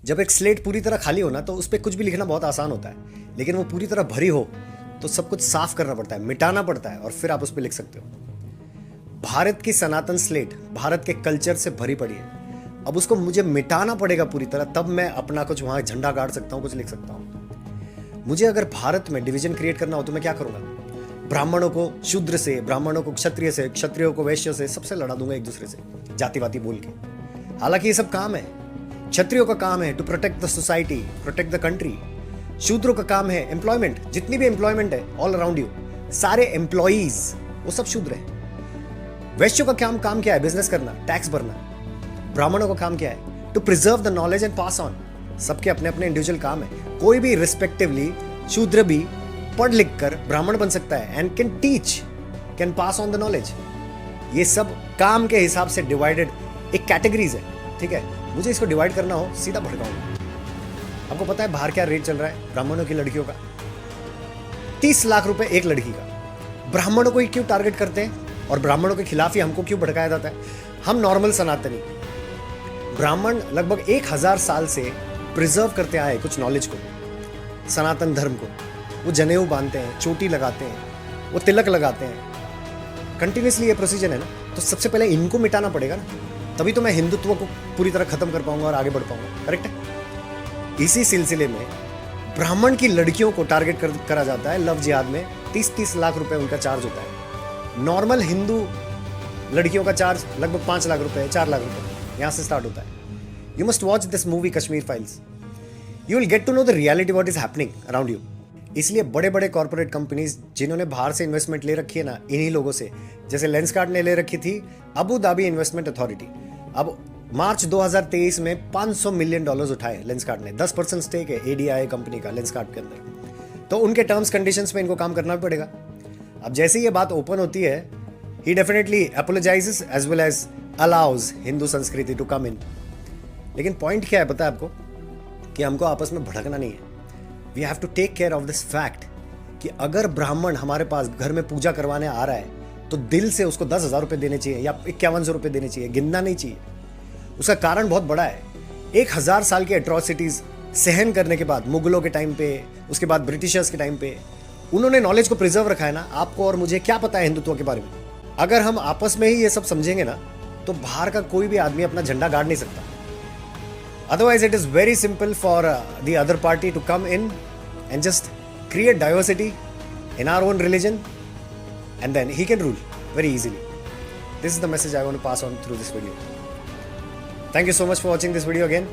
जब एक स्लेट पूरी तरह खाली हो ना तो उस पर कुछ भी लिखना बहुत आसान होता है, लेकिन वो पूरी तरह भरी हो तो सब कुछ साफ करना पड़ता है, मिटाना पड़ता है, और फिर आप उस पर लिख सकते हो। भारत की सनातन स्लेट भारत के कल्चर से भरी पड़ी है। अब उसको मुझे मिटाना पड़ेगा पूरी तरह, तब मैं अपना कुछ वहां झंडा गाड़ सकता हूं, कुछ लिख सकता हूं। मुझे अगर भारत में डिवीजन क्रिएट करना हो तो मैं क्या करूंगा? ब्राह्मणों को शूद्र से, ब्राह्मणों को क्षत्रिय से, क्षत्रियों को वैश्य से, सबसे लड़ा दूंगा एक दूसरे से, जातिवादी बोल के। हालांकि ये सब काम है, क्षत्रियों का काम है to protect the society, protect the country. शूद्रों का काम है एम्प्लॉयमेंट, जितनी भी एम्प्लॉयमेंट है ऑल अराउंड यू, सारे एम्प्लॉइज वो सब शूद्र हैं। वैश्यों का काम क्या है? बिजनेस करना, टैक्स भरना। ब्राह्मणों का काम क्या है? To preserve the knowledge and pass on. सबके अपने अपने इंडिविजुअल काम है। कोई भी रिस्पेक्टिवली शूद्र भी पढ़ लिख कर ब्राह्मण बन सकता है and can teach, can pass on the knowledge. ये सब काम के हिसाब से डिवाइडेड एक कैटेगरीज है, ठीक है। मुझे इसको डिवाइड करना हो सीधा भड़काऊंगा। आपको पता है बाहर क्या रेट चल रहा है ब्राह्मणों की लड़कियों का? 30 लाख रुपए एक लड़की का। ब्राह्मणों को ही क्यों टारगेट करते हैं और ब्राह्मणों के खिलाफ ही हमको क्यों भड़काया जाता है? हम नॉर्मल सनातनी, ब्राह्मण लगभग 1000 साल से प्रिजर्व करते आए कुछ नॉलेज को, सनातन धर्म को। वो जनेऊ बांधते हैं, चोटी लगाते हैं, वो तिलक लगाते हैं, कंटिन्यूसली ये प्रोसीजर है ना। तो सबसे पहले इनको मिटाना पड़ेगा ना, तभी तो मैं हिंदुत्व को पूरी तरह खत्म कर पाऊंगा और आगे बढ़ पाऊंगा, करेक्ट है। इसी सिलसिले में ब्राह्मण की लड़कियों को टारगेट करा जाता है लव जिहाद में। 30-30 लाख रुपए उनका चार्ज होता है। नॉर्मल हिंदू लड़कियों का चार्ज लगभग 5 लाख रुपए, 4 लाख रुपए यहां से स्टार्ट होता है। You must watch this movie Kashmir Files, you will get to know the reality what is happening around you. इसलिए बड़े बड़े कॉर्पोरेट कंपनीज जिन्होंने बाहर से इन्वेस्टमेंट ले रखी है ना, इन्हीं लोगों से, जैसे लेंसकार्ट ने ले रखी थी अबू धाबी इन्वेस्टमेंट अथॉरिटी। अब मार्च 2023 में $500 मिलियन उठाए लेंसकार्ट ने। 10% स्टेक है एडीआई कंपनी का लेंसकार्ट के अंदर। तो उनके टर्म्स कंडीशंस में इनको काम करना भी पड़ेगा। अब जैसे ये बात ओपन होती है, he definitely apologises as well as allows Hindu sanskriti to कम इन। लेकिन पॉइंट क्या है पता है आपको? कि हमको आपस में भड़कना नहीं है। We have to take care of this fact कि अगर ब्राह्मण हमारे पास घर में पूजा करवाने आ रहा है तो दिल से उसको 10,000 रुपये देने चाहिए या 5100 रुपये देने चाहिए, गिनना नहीं चाहिए। उसका कारण बहुत बड़ा है। 1000 साल की एट्रॉसिटीज सहन करने के बाद, मुगलों के टाइम पे, उसके बाद ब्रिटिशर्स के टाइम पे, उन्होंने नॉलेज को प्रिजर्व रखा है ना। आपको और मुझे क्या पता है हिंदुत्व के बारे में? अगर हम आपस में ही ये सब समझेंगे ना तो बाहर का कोई भी आदमी अपना झंडा गाड़ नहीं सकता। Otherwise, it is very simple for the other party to come in and just create diversity in our own religion, and then he can rule very easily. This is the message I want to pass on through this video. Thank you so much for watching this video again.